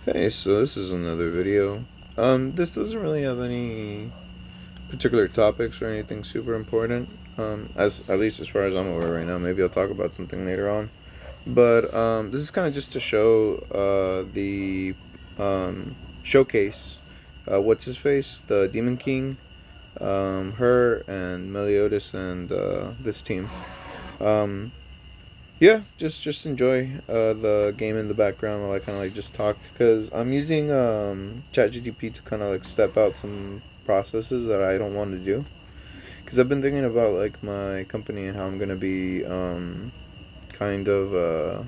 Hey, so this is another video. This doesn't really have any particular topics or anything super important. As at least as far as I'm aware right now. Maybe I'll talk about something later on. But this is kind of just to show the showcase. What's his face? The Demon King, her and Meliodas and this team. Um, yeah, just enjoy the game in the background while I kind of like just talk because I'm using ChatGPT to kind of like step out some processes that I don't want to do because I've been thinking about like my company and how I'm gonna be kind of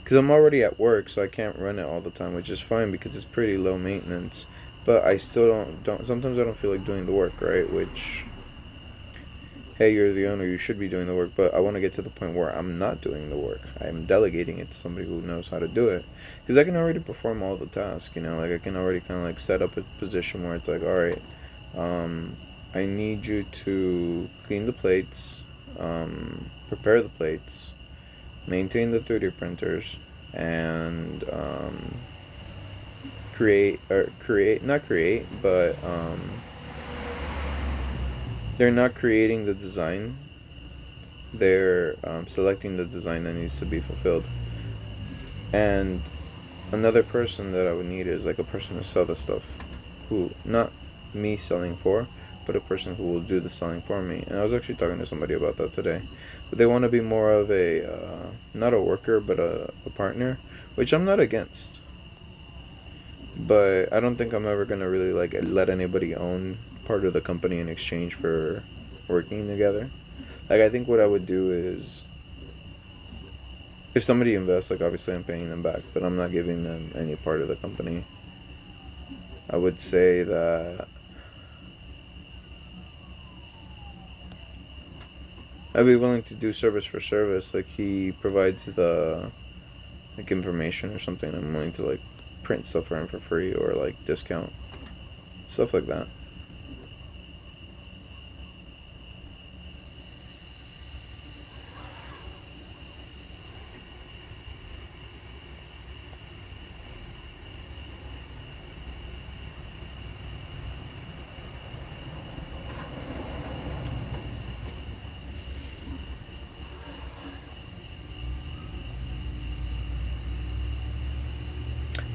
because I'm already at work, so I can't run it all the time, which is fine because it's pretty low maintenance. But I still don't sometimes I don't feel like doing the work, right? Which, hey, you're the owner, you should be doing the work, but I want to get to the point where I'm not doing the work. I'm delegating it to somebody who knows how to do it. Because I can already perform all the tasks, like I can already kind of like set up a position where it's like, all right, um, I need you to clean the plates, prepare the plates, maintain the 3D printers, and not create, but they're not creating the design, they're selecting the design that needs to be fulfilled. And another person that I would need is like a person to sell the stuff, who not me selling for, but a person who will do the selling for me. And I was actually talking to somebody about that today. But they want to be more of a not a worker, but a partner, which I'm not against. But I don't think I'm ever gonna really like let anybody own part of the company in exchange for working together. Like I think what I would do is if somebody invests, like obviously I'm paying them back, but I'm not giving them any part of the company. I would say that I'd be willing to do service for service. Like he provides the like information or something. I'm willing to like print stuff for him for free or like discount stuff like that.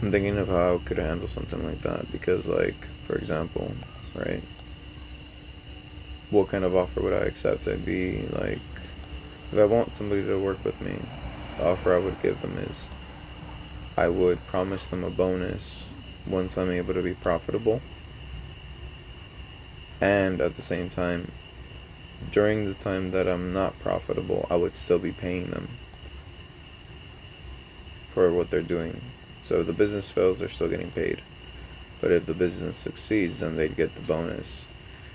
I'm thinking of how I could handle something like that because, like, for example, right? What kind of offer would I accept? I'd be like, if I want somebody to work with me, the offer I would give them is I would promise them a bonus once I'm able to be profitable, and at the same time, during the time that I'm not profitable, I would still be paying them for what they're doing. So if the business fails, they're still getting paid. But if the business succeeds, then they'd get the bonus.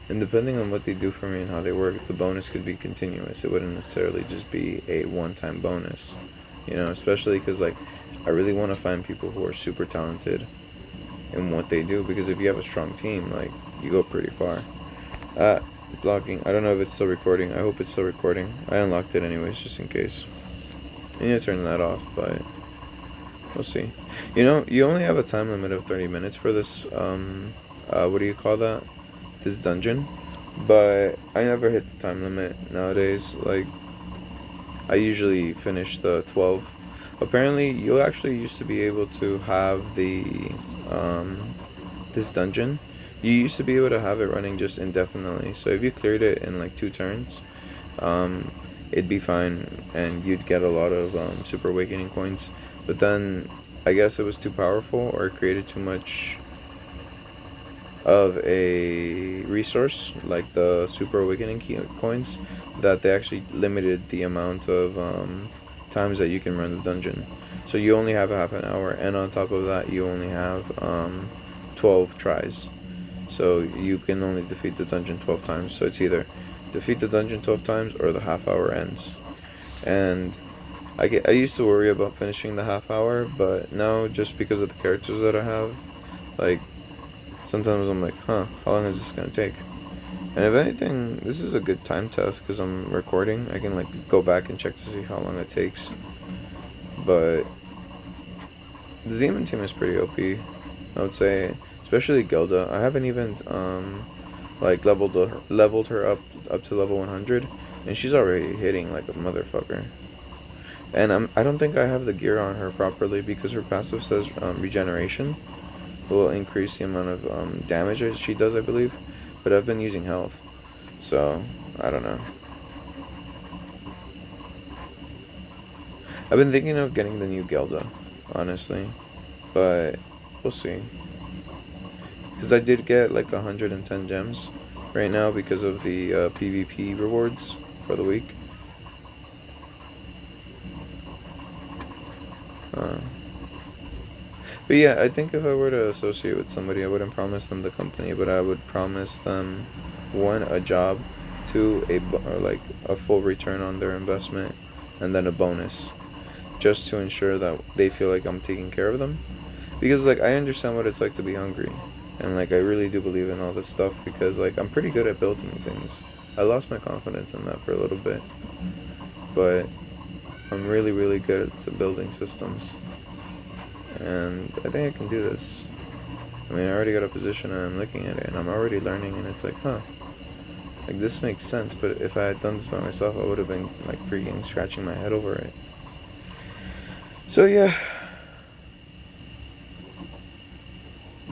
And depending on what they do for me and how they work, the bonus could be continuous. It wouldn't necessarily just be a one-time bonus. Especially because, like, I really want to find people who are super talented in what they do. Because if you have a strong team, like, you go pretty far. It's locking. I don't know if it's still recording. I hope it's still recording. I unlocked it anyways, just in case. I need to turn that off, but we'll see. You only have a time limit of 30 minutes for this, what do you call that? This dungeon. But I never hit the time limit nowadays. Like, I usually finish the 12. Apparently, you actually used to be able to have this dungeon. You used to be able to have it running just indefinitely. So if you cleared it in like 2 turns, um, it'd be fine and you'd get a lot of Super Awakening coins. But then I guess it was too powerful or it created too much of a resource, like the Super Awakening coins, that they actually limited the amount of times that you can run the dungeon. So you only have a half an hour, and on top of that, you only have 12 tries. So you can only defeat the dungeon 12 times. So it's either defeat the dungeon 12 times or the half hour ends. And I used to worry about finishing the half hour, but now just because of the characters that I have, like, sometimes I'm like, huh, how long is this gonna take? And if anything, this is a good time test because I'm recording. I can like go back and check to see how long it takes. But the Demon team is pretty OP, I would say, especially Gilda. I haven't even like leveled her up to level 100, and she's already hitting like a motherfucker. And I don't think I have the gear on her properly because her passive says regeneration will increase the amount of damage that she does, I believe. But I've been using health, so I don't know. I've been thinking of getting the new Gilda, honestly, but we'll see. Because I did get like 110 gems right now because of the PvP rewards for the week. But yeah, I think if I were to associate with somebody, I wouldn't promise them the company, but I would promise them, one, a job, two, or like a full return on their investment, and then a bonus, just to ensure that they feel like I'm taking care of them. Because like I understand what it's like to be hungry, and like I really do believe in all this stuff because like I'm pretty good at building things. I lost my confidence in that for a little bit, but I'm really, really good at building systems. And I think I can do this. I mean, I already got a position and I'm looking at it and I'm already learning, and it's like, huh, like this makes sense, but if I had done this by myself, I would have been like freaking scratching my head over it. So yeah,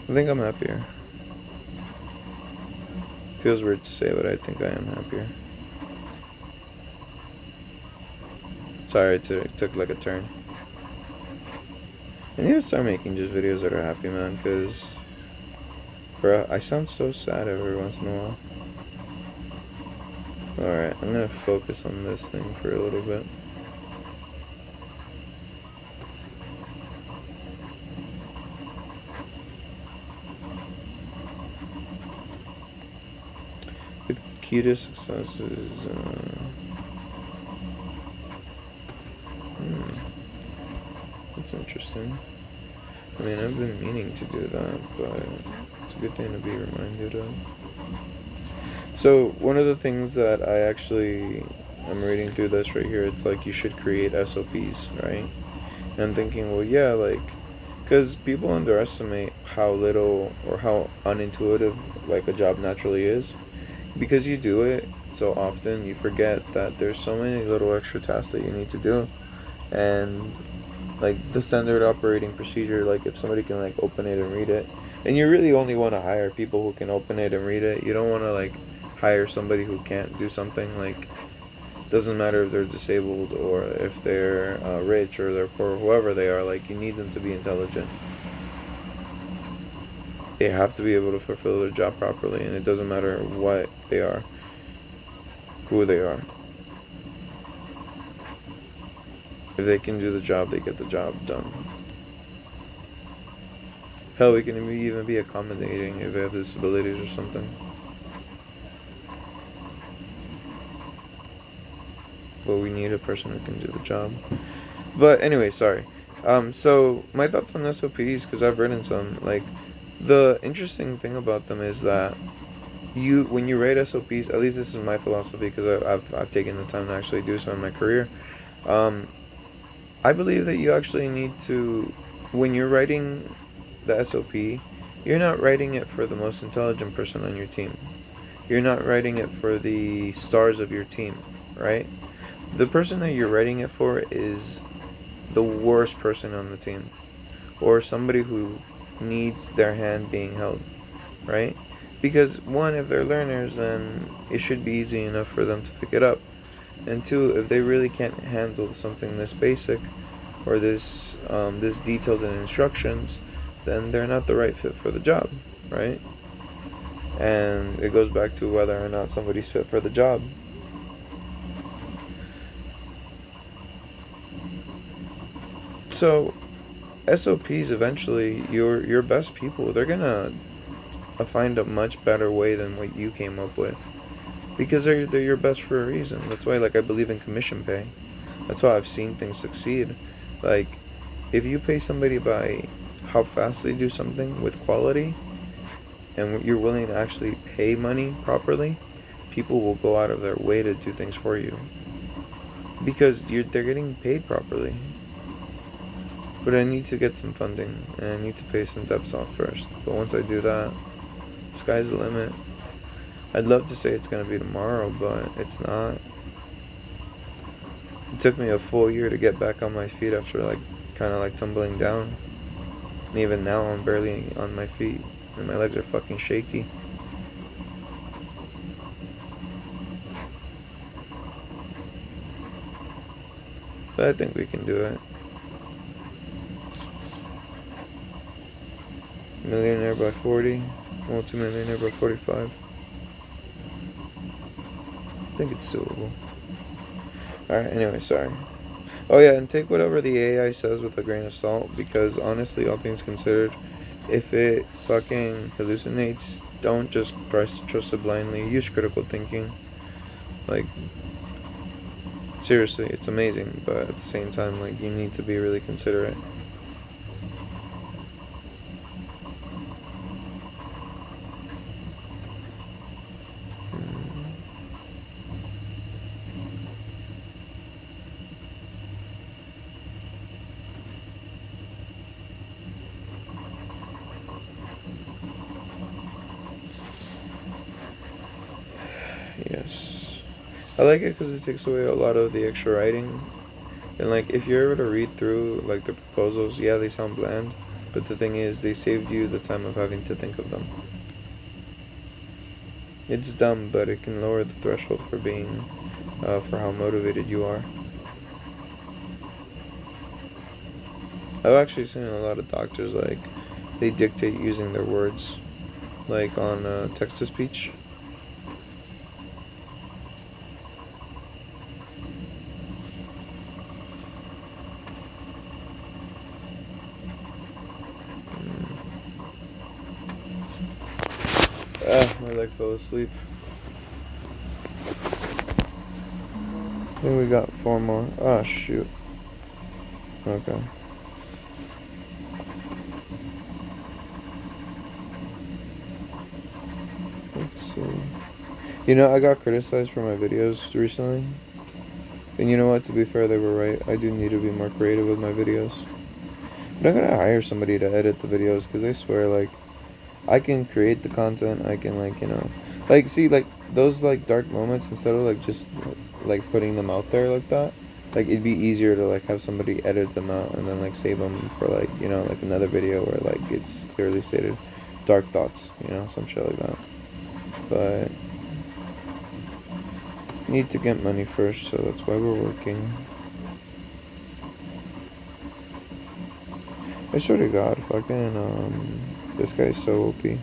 I think I'm happier. Feels weird to say, but I think I am happier. Sorry, it took like a turn. I need to start making just videos that are happy, man, because, bro, I sound so sad every once in a while. Alright, I'm gonna focus on this thing for a little bit. The key to success is, that's interesting. I mean, I've been meaning to do that, but it's a good thing to be reminded of. So, one of the things that I'm reading through this right here, it's like you should create SOPs, right? And I'm thinking, well, yeah, like, because people underestimate how little or how unintuitive, like, a job naturally is. Because you do it so often, you forget that there's so many little extra tasks that you need to do. And like the standard operating procedure, like if somebody can like open it and read it, and you really only want to hire people who can open it and read it. You don't want to like hire somebody who can't do something. Like, doesn't matter if they're disabled or if they're rich or they're poor, whoever they are, like you need them to be intelligent. They have to be able to fulfill their job properly, and it doesn't matter what they are, who they are. If they can do the job, they get the job done. Hell, we can even be accommodating if they have disabilities or something. But we need a person who can do the job. But anyway, sorry. So my thoughts on SOPs, because I've written some, like, the interesting thing about them is that when you write SOPs, at least this is my philosophy, because I've taken the time to actually do so in my career. I believe that you actually need to, when you're writing the SOP, you're not writing it for the most intelligent person on your team. You're not writing it for the stars of your team, right? The person that you're writing it for is the worst person on the team, or somebody who needs their hand being held, right? Because one, if they're learners, then it should be easy enough for them to pick it up. And two, if they really can't handle something this basic or this detailed in instructions, then they're not the right fit for the job, right? And it goes back to whether or not somebody's fit for the job. So SOPs, eventually, your best people, they're gonna find a much better way than what you came up with. Because they're your best for a reason. That's why, like, I believe in commission pay. That's why I've seen things succeed. Like, if you pay somebody by how fast they do something with quality, and you're willing to actually pay money properly, people will go out of their way to do things for you. Because they're getting paid properly. But I need to get some funding, and I need to pay some debts off first. But once I do that, sky's the limit. I'd love to say it's gonna be tomorrow, but it's not. It took me a full year to get back on my feet after like kind of like tumbling down. And even now I'm barely on my feet and my legs are fucking shaky. But I think we can do it. Millionaire by 40, multi-millionaire by 45. I think it's doable. Alright, anyway, sorry. Oh yeah, and take whatever the AI says with a grain of salt, because honestly, all things considered, if it fucking hallucinates, don't just trust it blindly. Use critical thinking. Like, seriously, it's amazing, but at the same time, like, you need to be really considerate. Yes. I like it because it takes away a lot of the extra writing. And, like, if you're able to read through, like, the proposals, yeah, they sound bland. But the thing is, they saved you the time of having to think of them. It's dumb, but it can lower the threshold for being, for how motivated you are. I've actually seen a lot of doctors, like, they dictate using their words, like on text-to-speech. My leg fell asleep. I think we got 4 more. Oh, shoot. Okay. Let's see. You know, I got criticized for my videos recently. And you know what? To be fair, they were right. I do need to be more creative with my videos. But I'm gonna hire somebody to edit the videos, because I swear, like, I can create the content. I can, like, you know, like, see, like, those, like, dark moments, instead of, like, just, like, putting them out there like that, like, it'd be easier to, like, have somebody edit them out and then, like, save them for, like, you know, like, another video where, like, it's clearly stated dark thoughts, you know, some shit like that. But need to get money first, so that's why we're working. I swear to God, fucking, this guy's so OP.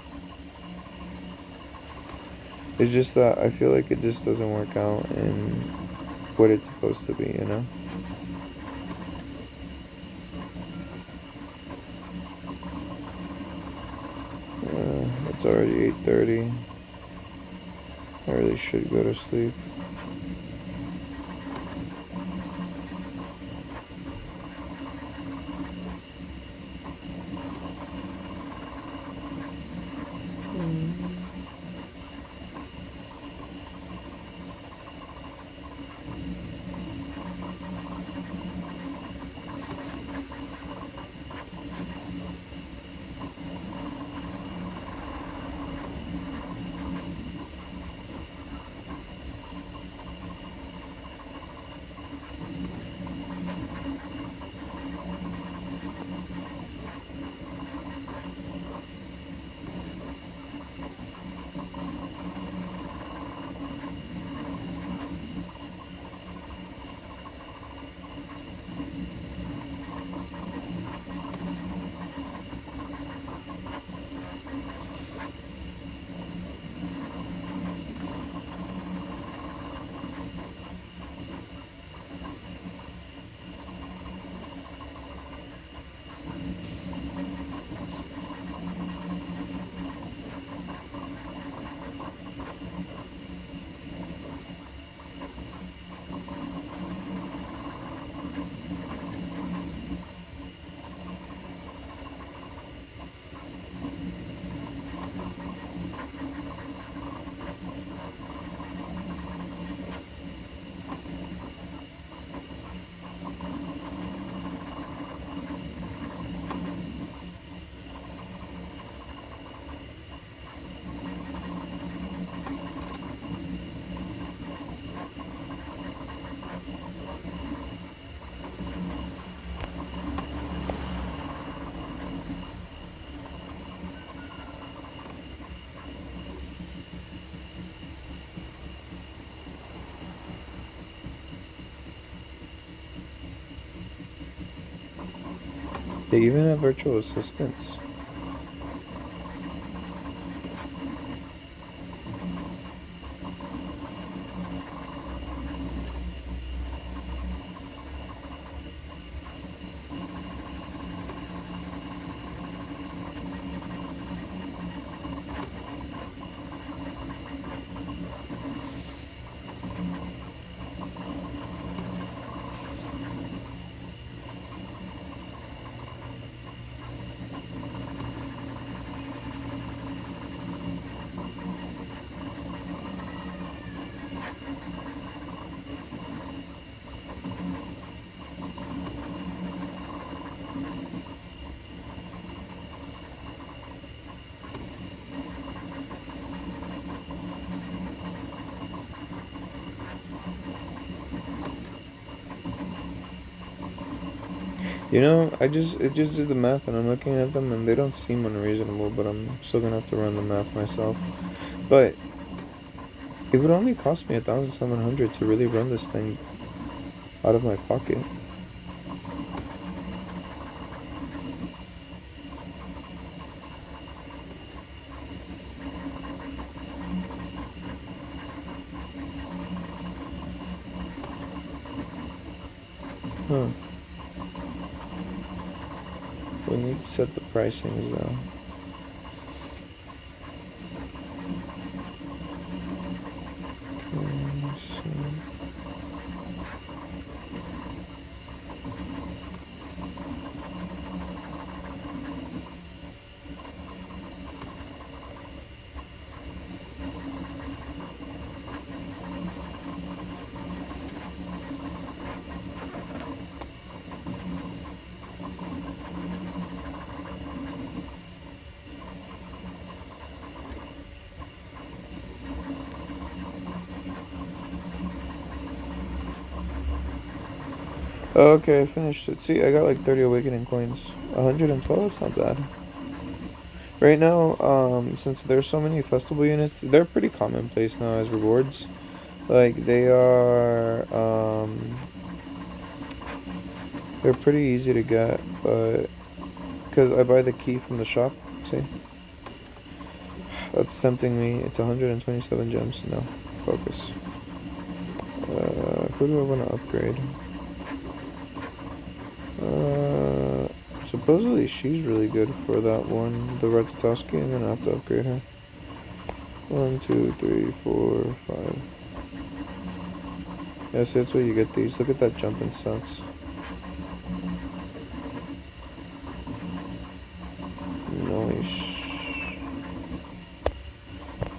It's just that I feel like it just doesn't work out in what it's supposed to be, you know? It's already 8:30. I really should go to sleep. They even have virtual assistants. I just did the math and I'm looking at them and they don't seem unreasonable, but I'm still gonna have to run the math myself. But it would only cost me 1,700 to really run this thing out of my pocket. Huh. We need to set the pricings though. Okay, I finished it. See, I got like 30 awakening coins. 112, that's not bad. Right now, since there's so many festival units, they're pretty commonplace now as rewards. Like, they're pretty easy to get, but, because I buy the key from the shop, see? That's tempting me. It's 127 gems. No, focus. Who do I want to upgrade? Supposedly she's really good for that one, the Ratatowski. I'm gonna have to upgrade her. 1, 2, 3, 4, 5. Yeah, see, that's where you get these. Look at that jumping stunts. Nice.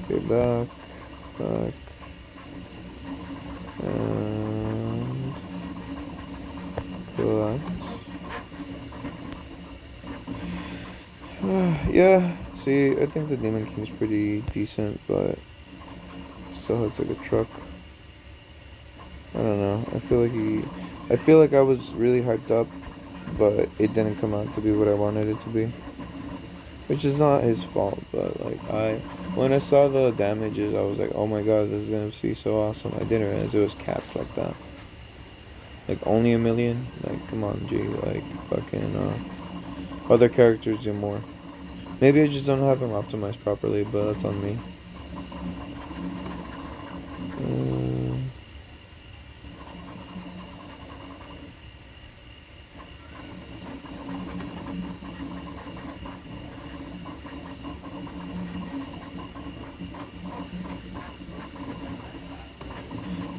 Okay, back. And collect. Yeah, see, I think the Demon King's pretty decent, but still has like a truck. I don't know. I feel like I was really hyped up, but it didn't come out to be what I wanted it to be. Which is not his fault, but like when I saw the damages, I was like, oh my god, this is gonna be so awesome. I didn't realize it was capped like that. Like only 1,000,000? Like, come on, G. Like, fucking, other characters do more. Maybe I just don't have them optimized properly, but that's on me.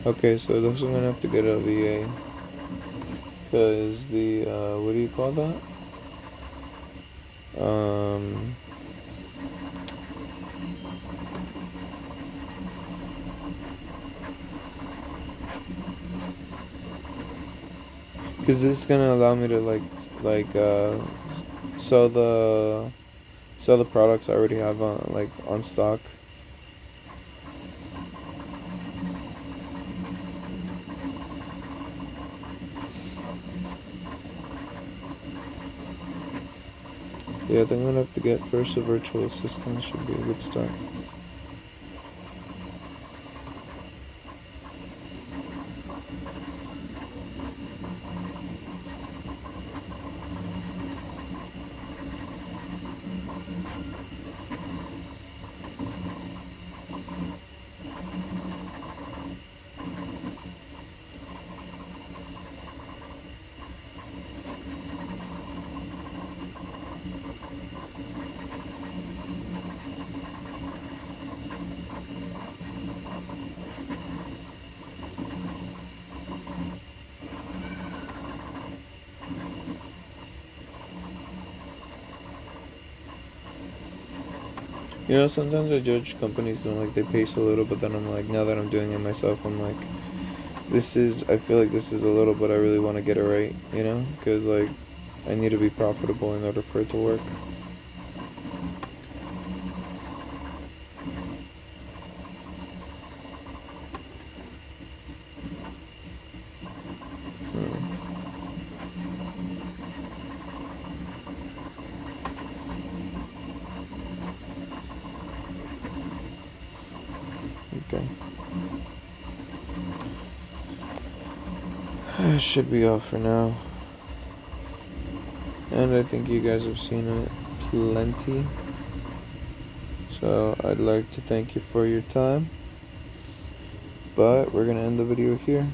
Okay, so this I'm gonna have to get a VA. Because the, what do you call that? Because this is gonna allow me to sell the products I already have on stock. Yeah, I think I'm gonna have to get first a virtual assistant. Should be a good start. You know, sometimes I judge companies when like they pay so little, but then I'm like, now that I'm doing it myself, I'm like, I feel like this is a little, but I really want to get it right, you know? Because like, I need to be profitable in order for it to work. Hmm. Okay. I should be off for now. And I think you guys have seen it plenty. So I'd like to thank you for your time. But we're gonna end the video here.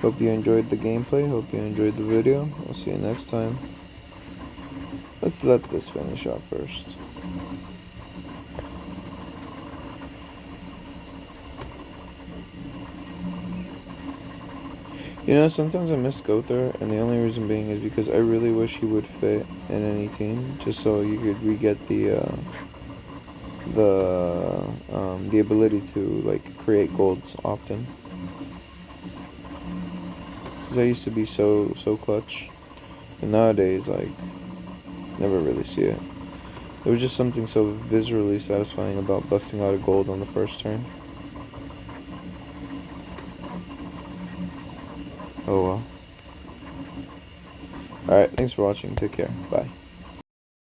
Hope you enjoyed the gameplay. Hope you enjoyed the video. I'll see you next time. Let's let this finish off first. You know, sometimes I miss Gother, and the only reason being is because I really wish he would fit in any team, just so you could re-get the ability to like create golds often. Because I used to be so clutch, and nowadays like never really see it. There was just something so viscerally satisfying about busting out a gold on the first turn. Oh well. Alright, thanks for watching. Take care. Bye.